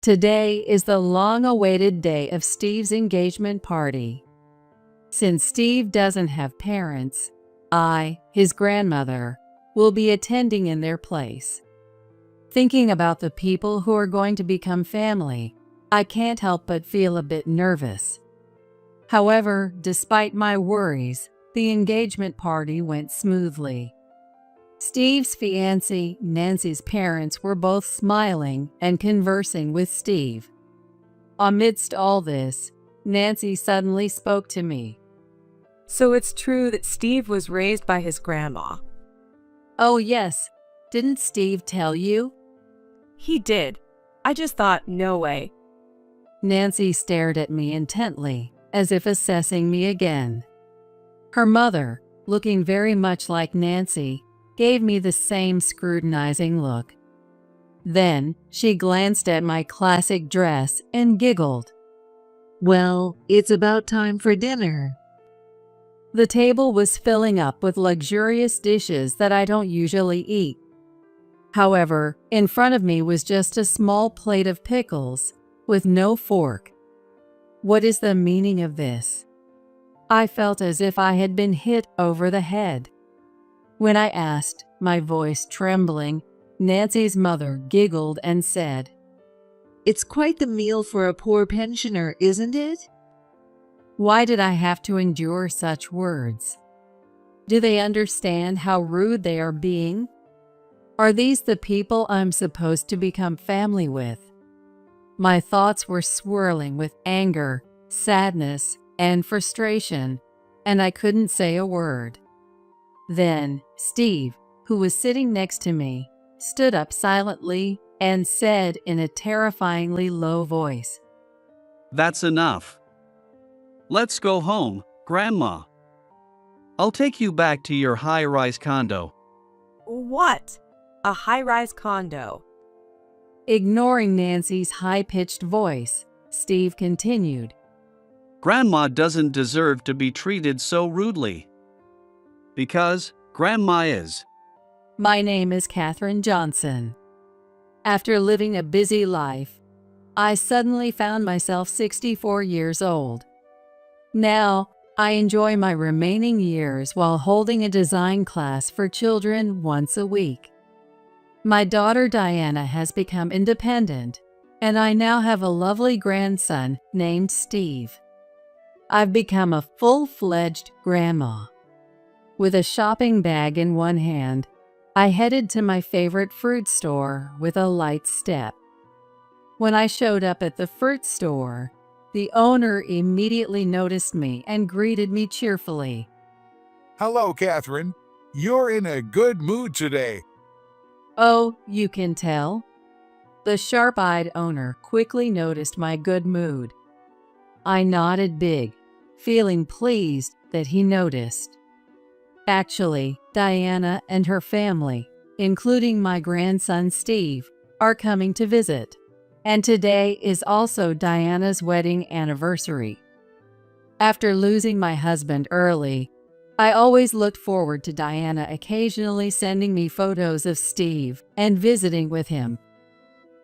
Today is the long-awaited day of Steve's engagement party. Since Steve doesn't have parents, I, his grandmother, will be attending in their place. Thinking about the people who are going to become family, I can't help but feel a bit nervous. However, despite my worries, the engagement party went smoothly. Steve's fiancée, Nancy's parents were both smiling and conversing with Steve. Amidst all this, Nancy suddenly spoke to me. So it's true that Steve was raised by his grandma? Oh yes, didn't Steve tell you? He did. I just thought, no way. Nancy stared at me intently, as if assessing me again. Her mother, looking very much like Nancy, gave me the same scrutinizing look. Then she glanced at my classic dress and giggled. Well, it's about time for dinner. The table was filling up with luxurious dishes that I don't usually eat. However, in front of me was just a small plate of pickles, with no fork. What is the meaning of this? I felt as if I had been hit over the head. When I asked, my voice trembling, Nancy's mother giggled and said, It's quite the meal for a poor pensioner, isn't it? Why did I have to endure such words? Do they understand how rude they are being? Are these the people I'm supposed to become family with? My thoughts were swirling with anger, sadness, and frustration, and I couldn't say a word. Then Steve, who was sitting next to me, stood up silently and said in a terrifyingly low voice, That's enough. Let's go home, Grandma. I'll take you back to your high-rise condo. What? A high-rise condo? Ignoring Nancy's high-pitched voice, Steve continued, Grandma doesn't deserve to be treated so rudely. Because Grandma is. My name is Katherine Johnson. After living a busy life, I suddenly found myself 64 years old. Now, I enjoy my remaining years while holding a design class for children once a week. My daughter Diana has become independent, and I now have a lovely grandson named Steve. I've become a full-fledged grandma. With a shopping bag in one hand, I headed to my favorite fruit store with a light step. When I showed up at the fruit store, the owner immediately noticed me and greeted me cheerfully. Hello, Catherine. You're in a good mood today. Oh, you can tell? The sharp-eyed owner quickly noticed my good mood. I nodded big, feeling pleased that he noticed. Actually, Diana and her family, including my grandson Steve, are coming to visit. And today is also Diana's wedding anniversary. After losing my husband early, I always looked forward to Diana occasionally sending me photos of Steve and visiting with him.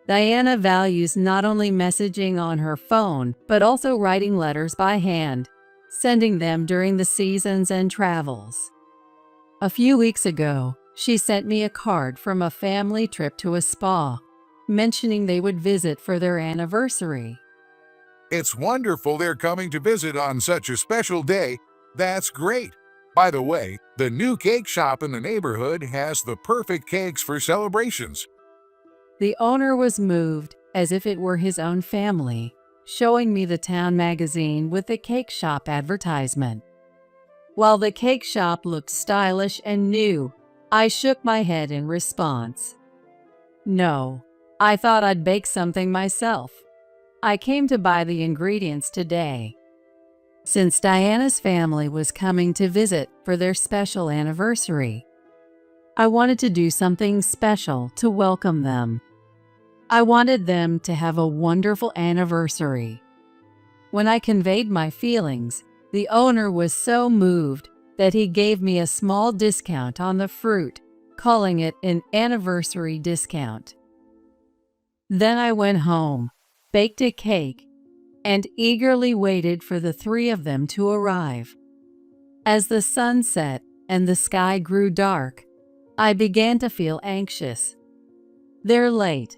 Diana values not only messaging on her phone, but also writing letters by hand, sending them during the seasons and travels. A few weeks ago, she sent me a card from a family trip to a spa, mentioning they would visit for their anniversary. It's wonderful they're coming to visit on such a special day. That's great. By the way, the new cake shop in the neighborhood has the perfect cakes for celebrations. The owner was moved, as if it were his own family, showing me the town magazine with the cake shop advertisement. While the cake shop looked stylish and new, I shook my head in response. No, I thought I'd bake something myself. I came to buy the ingredients today. Since Diana's family was coming to visit for their special anniversary, I wanted to do something special to welcome them. I wanted them to have a wonderful anniversary. When I conveyed my feelings, the owner was so moved that he gave me a small discount on the fruit, calling it an anniversary discount. Then I went home, baked a cake, and eagerly waited for the three of them to arrive. As the sun set and the sky grew dark, I began to feel anxious. They're late.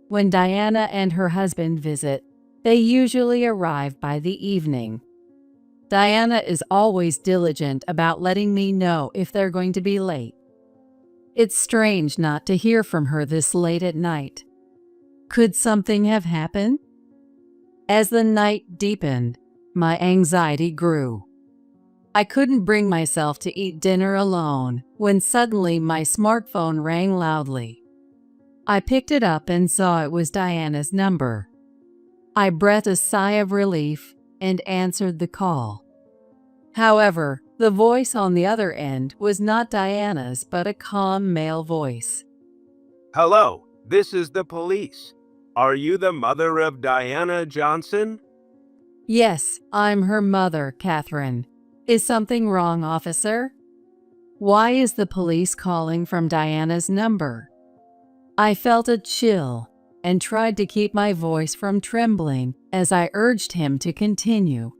When Diana and her husband visit, they usually arrive by the evening. Diana is always diligent about letting me know if they're going to be late. It's strange not to hear from her this late at night. Could something have happened? As the night deepened, my anxiety grew. I couldn't bring myself to eat dinner alone when suddenly my smartphone rang loudly. I picked it up and saw it was Diana's number. I breathed a sigh of relief and answered the call. However, the voice on the other end was not Diana's but a calm male voice. Hello, this is the police. Are you the mother of Diana Johnson? Yes, I'm her mother, Catherine. Is something wrong, officer? Why is the police calling from Diana's number? I felt a chill and tried to keep my voice from trembling as I urged him to continue.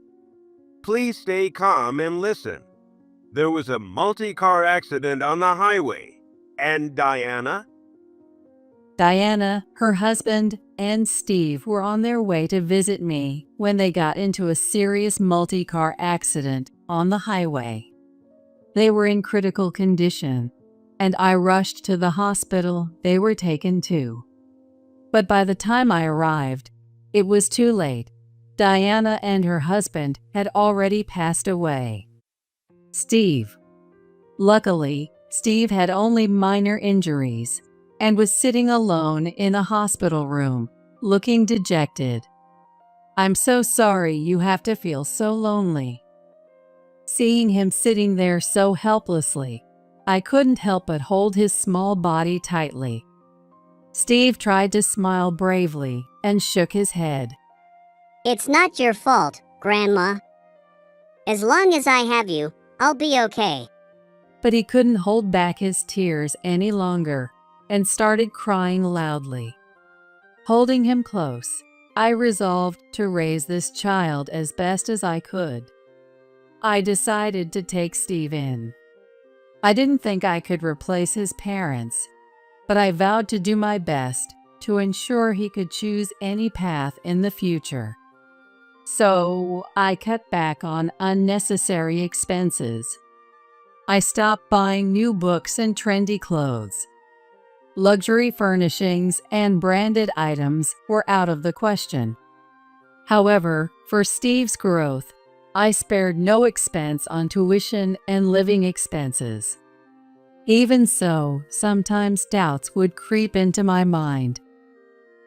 Please stay calm and listen. There was a multi-car accident on the highway, and Diana? Diana, her husband, and Steve were on their way to visit me when they got into a serious multi-car accident on the highway. They were in critical condition, and I rushed to the hospital they were taken to. But by the time I arrived, it was too late. Diana and her husband had already passed away. Steve. Luckily, Steve had only minor injuries and was sitting alone in a hospital room, looking dejected. I'm so sorry you have to feel so lonely. Seeing him sitting there so helplessly, I couldn't help but hold his small body tightly. Steve tried to smile bravely and shook his head. It's not your fault, Grandma. As long as I have you, I'll be okay. But he couldn't hold back his tears any longer and started crying loudly. Holding him close, I resolved to raise this child as best as I could. I decided to take Steve in. I didn't think I could replace his parents, but I vowed to do my best to ensure he could choose any path in the future. So I cut back on unnecessary expenses. I stopped buying new books and trendy clothes. Luxury furnishings and branded items were out of the question. However, for Steve's growth, I spared no expense on tuition and living expenses. Even so, sometimes doubts would creep into my mind.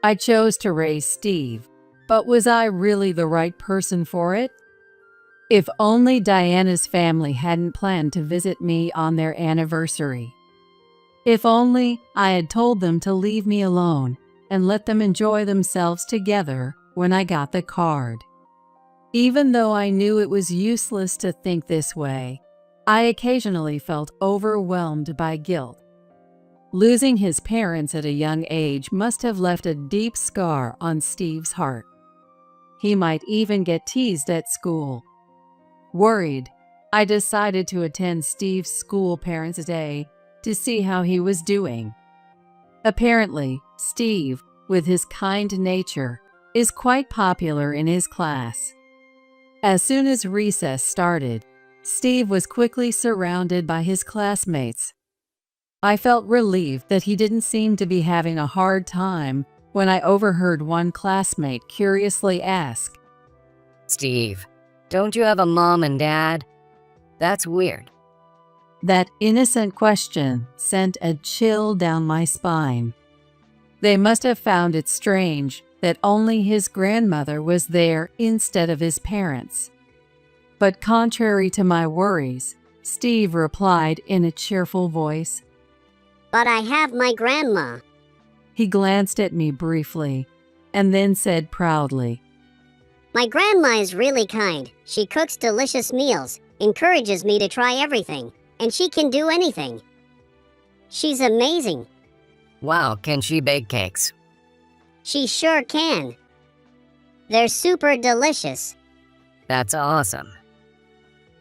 I chose to raise Steve, but was I really the right person for it? If only Diana's family hadn't planned to visit me on their anniversary. If only I had told them to leave me alone and let them enjoy themselves together when I got the card. Even though I knew it was useless to think this way, I occasionally felt overwhelmed by guilt. Losing his parents at a young age must have left a deep scar on Steve's heart. He might even get teased at school. Worried, I decided to attend Steve's school Parents' Day to see how he was doing. Apparently, Steve, with his kind nature, is quite popular in his class. As soon as recess started, Steve was quickly surrounded by his classmates. I felt relieved that he didn't seem to be having a hard time when I overheard one classmate curiously ask, Steve, don't you have a mom and dad? That's weird. That innocent question sent a chill down my spine. They must have found it strange that only his grandmother was there instead of his parents. But contrary to my worries, Steve replied in a cheerful voice. But I have my grandma. He glanced at me briefly and then said proudly, My grandma is really kind. She cooks delicious meals, encourages me to try everything, and she can do anything. She's amazing. Wow, can she bake cakes? She sure can. They're super delicious. That's awesome.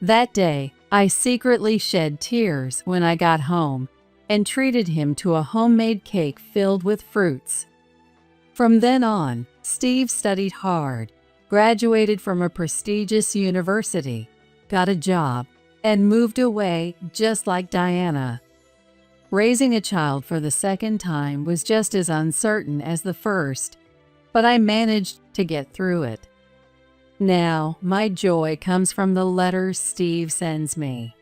That day, I secretly shed tears when I got home and treated him to a homemade cake filled with fruits. From then on, Steve studied hard, graduated from a prestigious university, got a job, and moved away just like Diana. Raising a child for the second time was just as uncertain as the first, but I managed to get through it. Now, my joy comes from the letters Steve sends me.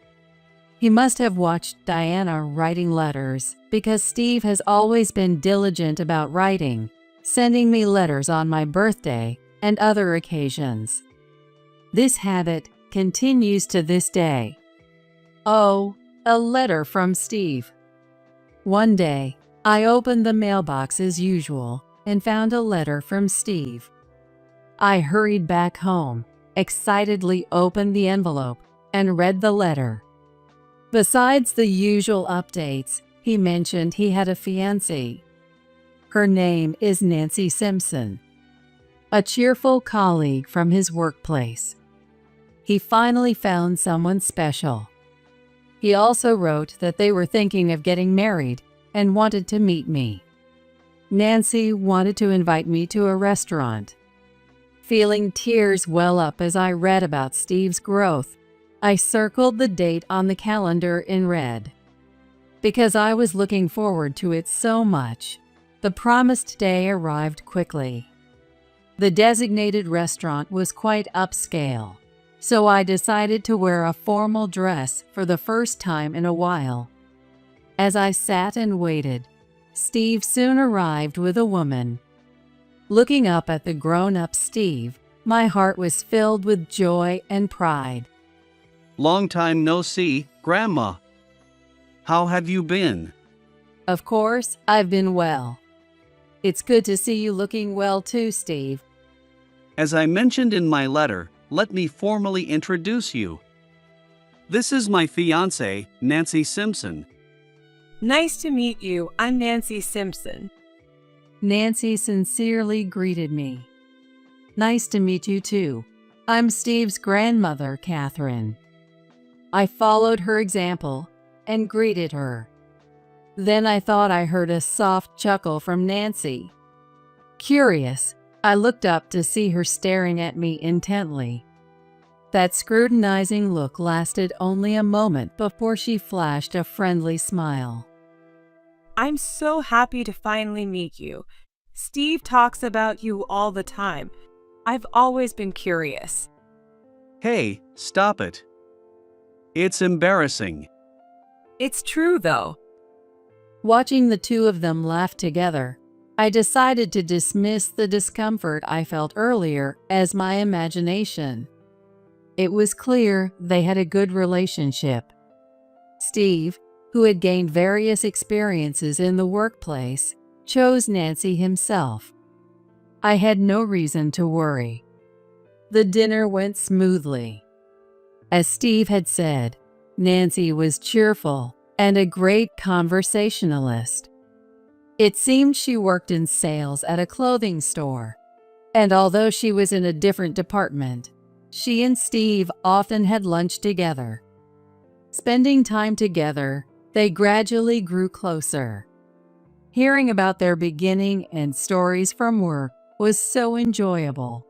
He must have watched Diana writing letters because Steve has always been diligent about writing, sending me letters on my birthday and other occasions. This habit continues to this day. Oh, a letter from Steve. One day, I opened the mailbox as usual and found a letter from Steve. I hurried back home, excitedly opened the envelope, and read the letter. Besides the usual updates, he mentioned he had a fiancée. Her name is Nancy Simpson, a cheerful colleague from his workplace. He finally found someone special. He also wrote that they were thinking of getting married and wanted to meet me. Nancy wanted to invite me to a restaurant. Feeling tears well up as I read about Steve's growth, I circled the date on the calendar in red. Because I was looking forward to it so much, the promised day arrived quickly. The designated restaurant was quite upscale, so I decided to wear a formal dress for the first time in a while. As I sat and waited, Steve soon arrived with a woman. Looking up at the grown-up Steve, my heart was filled with joy and pride. Long time no see, Grandma. How have you been? Of course, I've been well. It's good to see you looking well too, Steve. As I mentioned in my letter, let me formally introduce you. This is my fiancée, Nancy Simpson. Nice to meet you. I'm Nancy Simpson. Nancy sincerely greeted me. Nice to meet you too. I'm Steve's grandmother, Catherine. I followed her example and greeted her. Then I thought I heard a soft chuckle from Nancy. Curious, I looked up to see her staring at me intently. That scrutinizing look lasted only a moment before she flashed a friendly smile. I'm so happy to finally meet you. Steve talks about you all the time. I've always been curious. Hey, stop it. It's embarrassing. It's true, though. Watching the two of them laugh together, I decided to dismiss the discomfort I felt earlier as my imagination. It was clear they had a good relationship. Steve, who had gained various experiences in the workplace, chose Nancy himself. I had no reason to worry. The dinner went smoothly. As Steve had said, Nancy was cheerful and a great conversationalist. It seemed she worked in sales at a clothing store, and although she was in a different department, she and Steve often had lunch together. Spending time together, they gradually grew closer. Hearing about their beginning and stories from work was so enjoyable.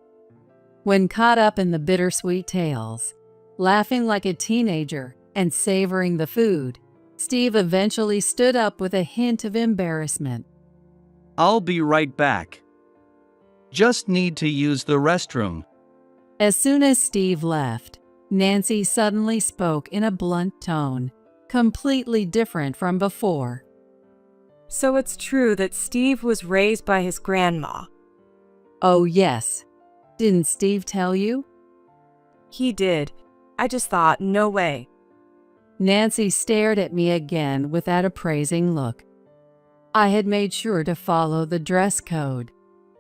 When caught up in the bittersweet tales, laughing like a teenager and savoring the food, Steve eventually stood up with a hint of embarrassment. I'll be right back. Just need to use the restroom. As soon as Steve left, Nancy suddenly spoke in a blunt tone, completely different from before. So it's true that Steve was raised by his grandma. Oh yes. Didn't Steve tell you? He did. I just thought, no way. Nancy stared at me again with that appraising look. I had made sure to follow the dress code,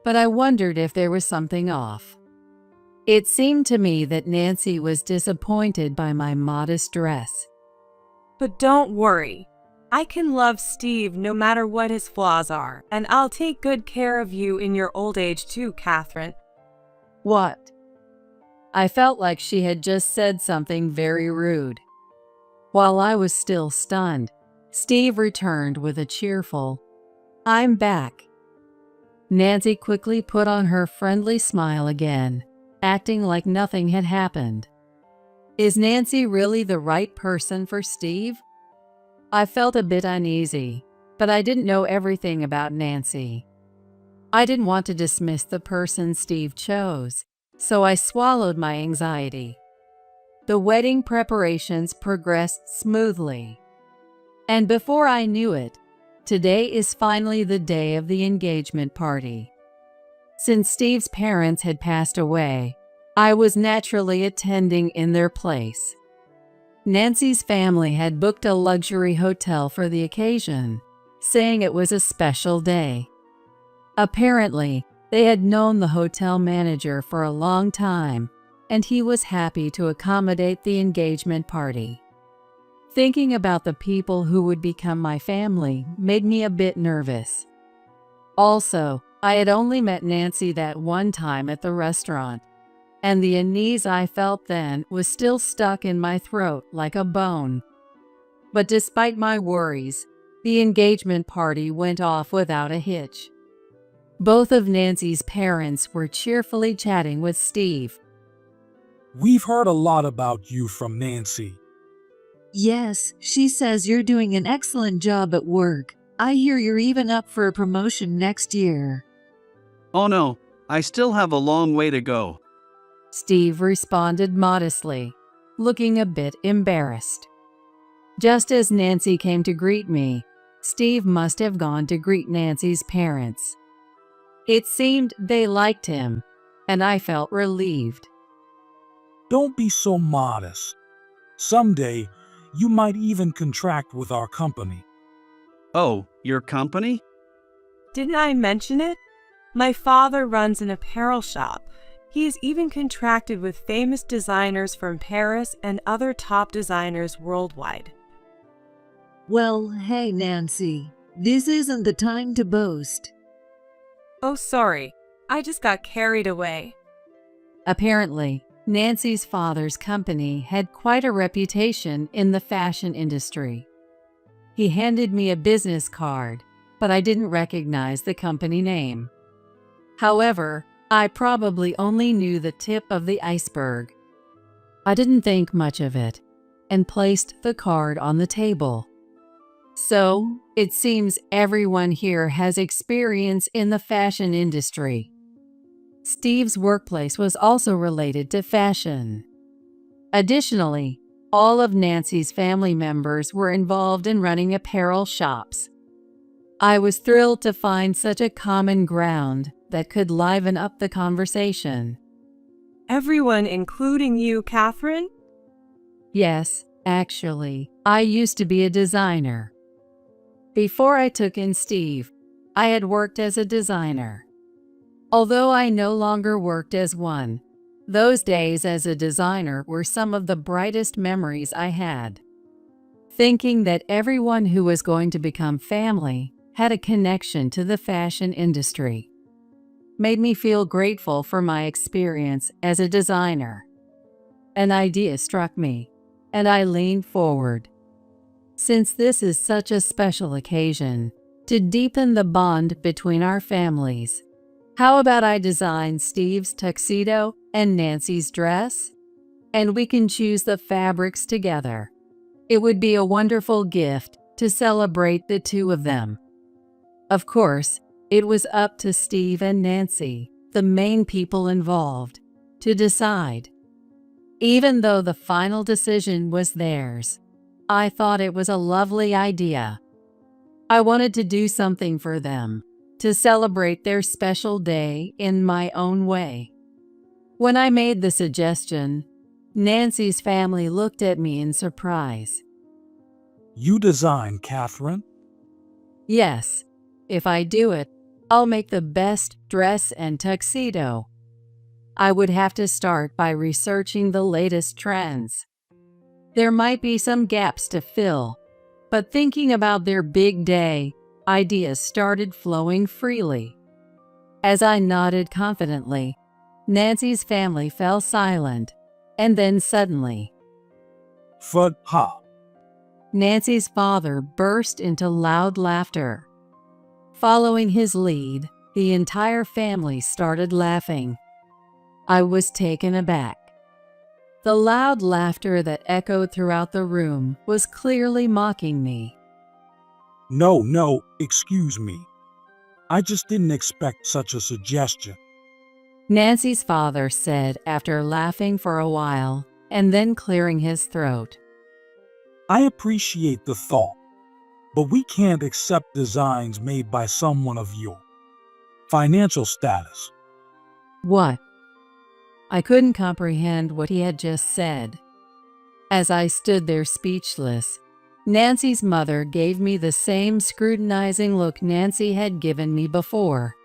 but I wondered if there was something off. It seemed to me that Nancy was disappointed by my modest dress. But don't worry. I can love Steve no matter what his flaws are, and I'll take good care of you in your old age too, Catherine. What? I felt like she had just said something very rude. While I was still stunned, Steve returned with a cheerful, "I'm back." Nancy quickly put on her friendly smile again, acting like nothing had happened. Is Nancy really the right person for Steve? I felt a bit uneasy, but I didn't know everything about Nancy. I didn't want to dismiss the person Steve chose, so I swallowed my anxiety. The wedding preparations progressed smoothly. And before I knew it, today is finally the day of the engagement party. Since Steve's parents had passed away, I was naturally attending in their place. Nancy's family had booked a luxury hotel for the occasion, saying it was a special day. Apparently, they had known the hotel manager for a long time, and he was happy to accommodate the engagement party. Thinking about the people who would become my family made me a bit nervous. Also, I had only met Nancy that one time at the restaurant, and the unease I felt then was still stuck in my throat like a bone. But despite my worries, the engagement party went off without a hitch. Both of Nancy's parents were cheerfully chatting with Steve. We've heard a lot about you from Nancy. Yes, she says you're doing an excellent job at work. I hear you're even up for a promotion next year. Oh no, I still have a long way to go. Steve responded modestly, looking a bit embarrassed. Just as Nancy came to greet me, Steve must have gone to greet Nancy's parents. It seemed they liked him, and I felt relieved. Don't be so modest. Someday, you might even contract with our company. Oh, your company? Didn't I mention it? My father runs an apparel shop. He is even contracted with famous designers from Paris and other top designers worldwide. Well, hey, Nancy, this isn't the time to boast. Oh, sorry. I just got carried away. Apparently, Nancy's father's company had quite a reputation in the fashion industry. He handed me a business card, but I didn't recognize the company name. However, I probably only knew the tip of the iceberg. I didn't think much of it and placed the card on the table. So, it seems everyone here has experience in the fashion industry. Steve's workplace was also related to fashion. Additionally, all of Nancy's family members were involved in running apparel shops. I was thrilled to find such a common ground that could liven up the conversation. Everyone, including you, Catherine? Yes, actually, I used to be a designer. Before I took in Steve, I had worked as a designer. Although I no longer worked as one, those days as a designer were some of the brightest memories I had. Thinking that everyone who was going to become family had a connection to the fashion industry made me feel grateful for my experience as a designer. An idea struck me, and I leaned forward. Since this is such a special occasion, to deepen the bond between our families, how about I design Steve's tuxedo and Nancy's dress? And we can choose the fabrics together. It would be a wonderful gift to celebrate the two of them. Of course, it was up to Steve and Nancy, the main people involved, to decide. Even though the final decision was theirs, I thought it was a lovely idea. I wanted to do something for them, to celebrate their special day in my own way. When I made the suggestion, Nancy's family looked at me in surprise. You design, Catherine? Yes, if I do it, I'll make the best dress and tuxedo. I would have to start by researching the latest trends. There might be some gaps to fill, but thinking about their big day, ideas started flowing freely. As I nodded confidently, Nancy's family fell silent, and then suddenly, Fud ha. Nancy's father burst into loud laughter. Following his lead, the entire family started laughing. I was taken aback. The loud laughter that echoed throughout the room was clearly mocking me. No, excuse me. I just didn't expect such a suggestion. Nancy's father said after laughing for a while and then clearing his throat. I appreciate the thought, but we can't accept designs made by someone of your financial status. What? I couldn't comprehend what he had just said. As I stood there speechless, Nancy's mother gave me the same scrutinizing look Nancy had given me before.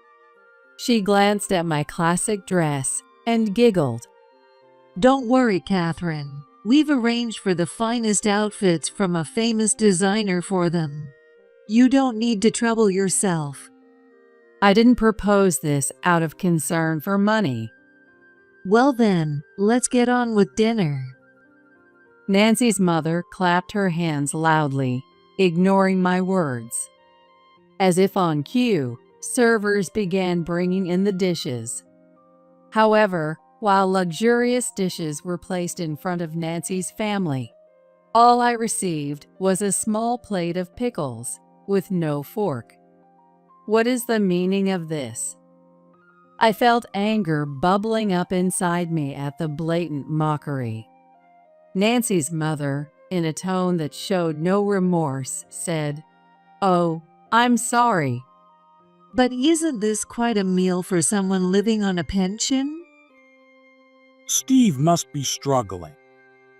She glanced at my classic dress and giggled. Don't worry, Catherine. We've arranged for the finest outfits from a famous designer for them. You don't need to trouble yourself. I didn't propose this out of concern for money. Well then, let's get on with dinner. Nancy's mother clapped her hands loudly, ignoring my words. As if on cue, servers began bringing in the dishes. However, while luxurious dishes were placed in front of Nancy's family, all I received was a small plate of pickles with no fork. What is the meaning of this? I felt anger bubbling up inside me at the blatant mockery. Nancy's mother, in a tone that showed no remorse, said, "Oh, I'm sorry." But isn't this quite a meal for someone living on a pension? Steve must be struggling.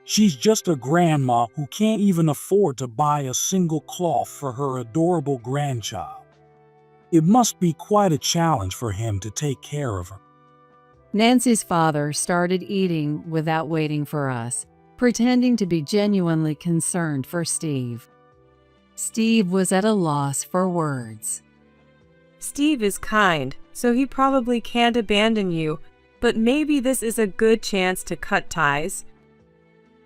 She's just a grandma who can't even afford to buy a single cloth for her adorable grandchild. It must be quite a challenge for him to take care of her. Nancy's father started eating without waiting for us, pretending to be genuinely concerned for Steve. Steve was at a loss for words. Steve is kind, so he probably can't abandon you, but maybe this is a good chance to cut ties.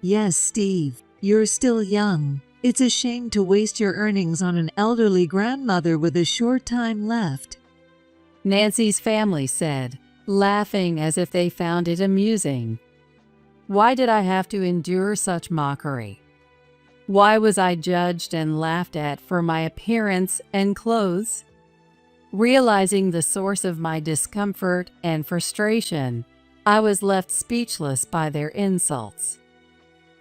Yes, Steve, you're still young. It's a shame to waste your earnings on an elderly grandmother with a short time left. Nancy's family said, laughing as if they found it amusing. Why did I have to endure such mockery? Why was I judged and laughed at for my appearance and clothes? Realizing the source of my discomfort and frustration, I was left speechless by their insults.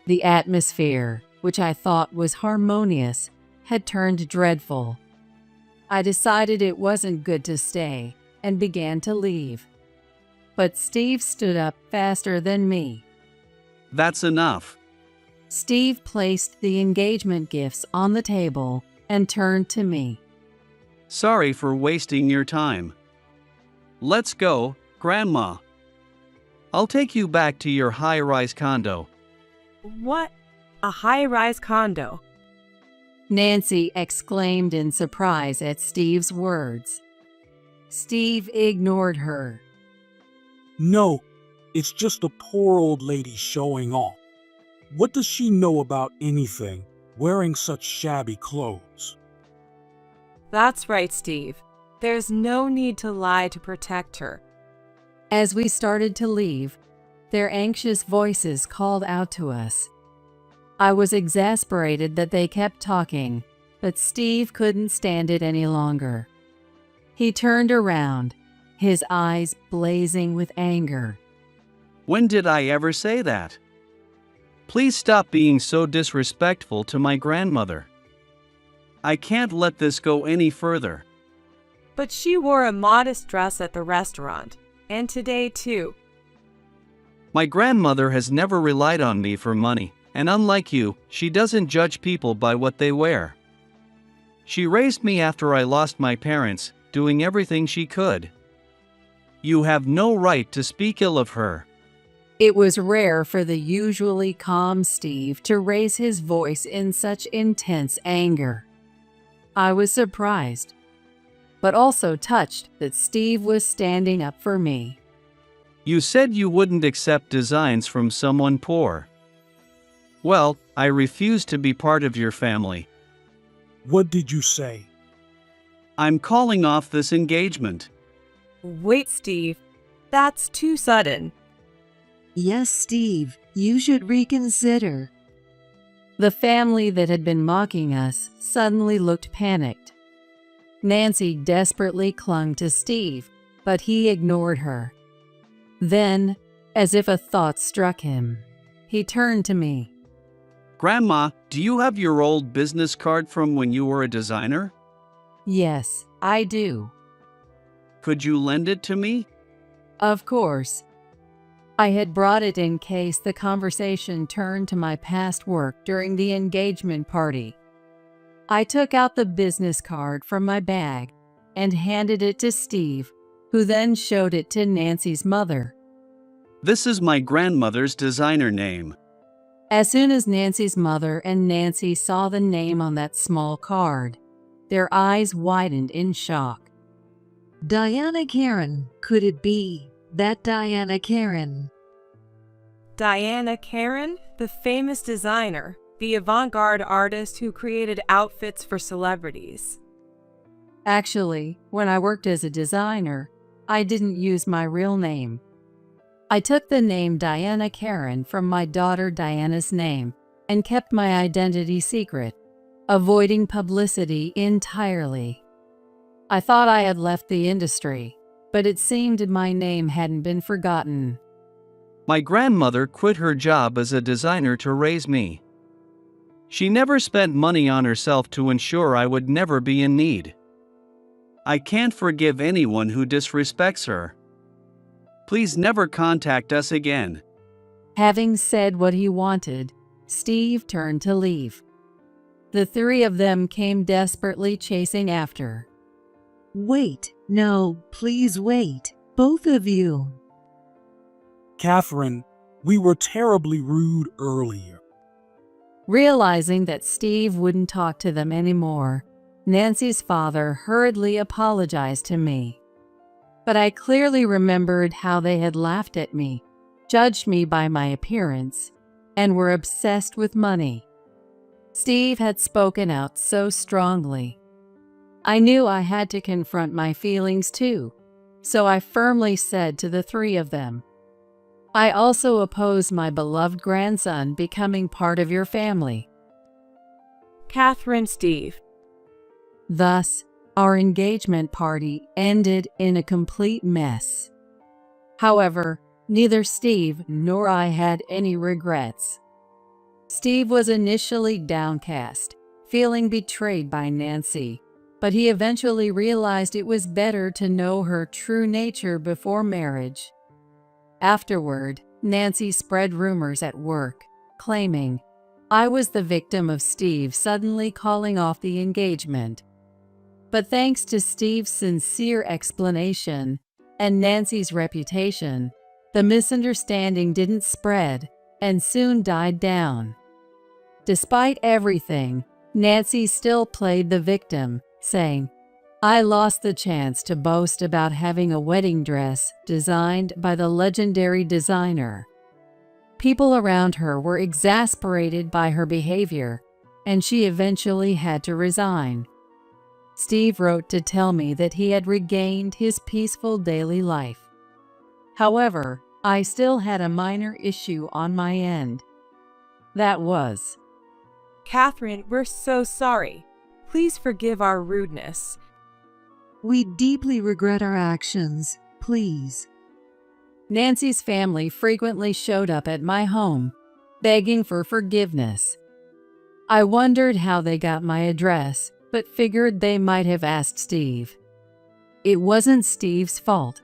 The atmosphere, which I thought was harmonious, had turned dreadful. I decided it wasn't good to stay and began to leave. But Steve stood up faster than me. That's enough. Steve placed the engagement gifts on the table and turned to me. Sorry for wasting your time. Let's go, Grandma. I'll take you back to your high-rise condo. What? A high-rise condo? Nancy exclaimed in surprise at Steve's words. Steve ignored her. No, it's just a poor old lady showing off. What does she know about anything, wearing such shabby clothes? That's right, Steve. There's no need to lie to protect her. As we started to leave, their anxious voices called out to us. I was exasperated that they kept talking, but Steve couldn't stand it any longer. He turned around, his eyes blazing with anger. When did I ever say that? Please stop being so disrespectful to my grandmother. I can't let this go any further. But she wore a modest dress at the restaurant, and today too. My grandmother has never relied on me for money, and unlike you, she doesn't judge people by what they wear. She raised me after I lost my parents, doing everything she could. You have no right to speak ill of her. It was rare for the usually calm Steve to raise his voice in such intense anger. I was surprised, but also touched that Steve was standing up for me. You said you wouldn't accept designs from someone poor. Well, I refuse to be part of your family. What did you say? I'm calling off this engagement. Wait, Steve. That's too sudden. Yes, Steve, you should reconsider. The family that had been mocking us suddenly looked panicked. Nancy desperately clung to Steve, but he ignored her. Then, as if a thought struck him, he turned to me. Grandma, do you have your old business card from when you were a designer? Yes, I do. Could you lend it to me? Of course. I had brought it in case the conversation turned to my past work during the engagement party. I took out the business card from my bag and handed it to Steve, who then showed it to Nancy's mother. This is my grandmother's designer name. As soon as Nancy's mother and Nancy saw the name on that small card, their eyes widened in shock. Diana Karen, could it be that Diana Karen? Diana Karen, the famous designer, the avant-garde artist who created outfits for celebrities. Actually, when I worked as a designer, I didn't use my real name. I took the name Diana Karen from my daughter Diana's name and kept my identity secret, avoiding publicity entirely. I thought I had left the industry, but it seemed my name hadn't been forgotten. My grandmother quit her job as a designer to raise me. She never spent money on herself to ensure I would never be in need. I can't forgive anyone who disrespects her. Please never contact us again. Having said what he wanted, Steve turned to leave. The three of them came desperately chasing after. Wait, no, please wait, both of you. Catherine, we were terribly rude earlier. Realizing that Steve wouldn't talk to them anymore, Nancy's father hurriedly apologized to me. But I clearly remembered how they had laughed at me, judged me by my appearance, and were obsessed with money. Steve had spoken out so strongly. I knew I had to confront my feelings too, so I firmly said to the three of them, I also oppose my beloved grandson becoming part of your family. Catherine, Steve. Thus, our engagement party ended in a complete mess. However, neither Steve nor I had any regrets. Steve was initially downcast, feeling betrayed by Nancy, but he eventually realized it was better to know her true nature before marriage. Afterward, Nancy spread rumors at work, claiming I was the victim of Steve suddenly calling off the engagement. But thanks to Steve's sincere explanation and Nancy's reputation, the misunderstanding didn't spread and soon died down. Despite everything, Nancy still played the victim, saying, I lost the chance to boast about having a wedding dress designed by the legendary designer. People around her were exasperated by her behavior, and she eventually had to resign. Steve wrote to tell me that he had regained his peaceful daily life. However, I still had a minor issue on my end. That was, Catherine, we're so sorry. Please forgive our rudeness. We deeply regret our actions, please. Nancy's family frequently showed up at my home, begging for forgiveness. I wondered how they got my address, but figured they might have asked Steve. It wasn't Steve's fault,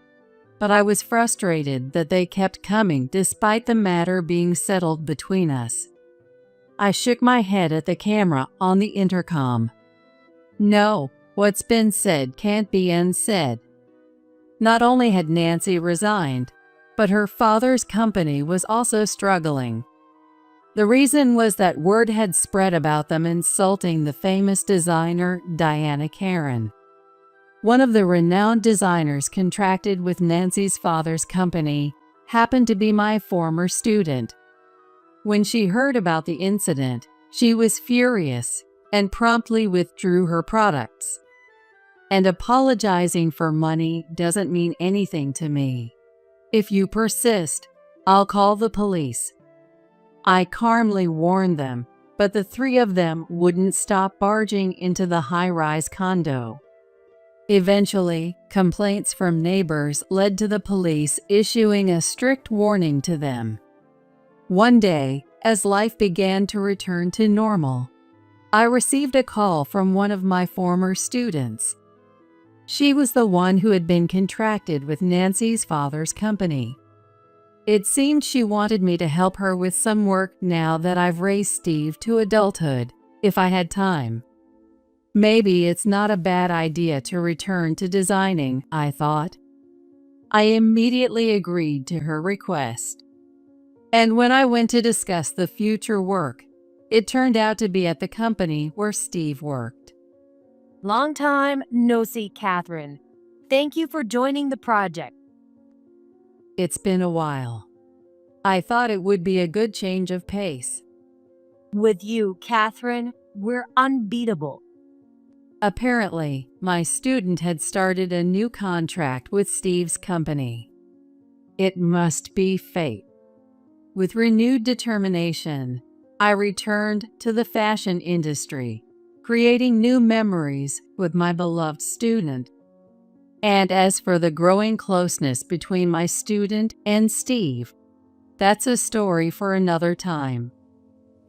but I was frustrated that they kept coming despite the matter being settled between us. I shook my head at the camera on the intercom. No, what's been said can't be unsaid. Not only had Nancy resigned, but her father's company was also struggling. The reason was that word had spread about them insulting the famous designer Diana Karen. One of the renowned designers contracted with Nancy's father's company happened to be my former student. When she heard about the incident, she was furious and promptly withdrew her products. And apologizing for money doesn't mean anything to me. If you persist, I'll call the police. I calmly warned them, but the three of them wouldn't stop barging into the high-rise condo. Eventually, complaints from neighbors led to the police issuing a strict warning to them. One day, as life began to return to normal, I received a call from one of my former students. She was the one who had been contracted with Nancy's father's company. It seemed she wanted me to help her with some work now that I've raised Steve to adulthood, if I had time. Maybe it's not a bad idea to return to designing, I thought. I immediately agreed to her request. And when I went to discuss the future work, it turned out to be at the company where Steve worked. Long time no see, Catherine. Thank you for joining the project. It's been a while. I thought it would be a good change of pace. With you, Catherine, we're unbeatable. Apparently, my student had started a new contract with Steve's company. It must be fate. With renewed determination, I returned to the fashion industry, creating new memories with my beloved student. And as for the growing closeness between my student and Steve, that's a story for another time.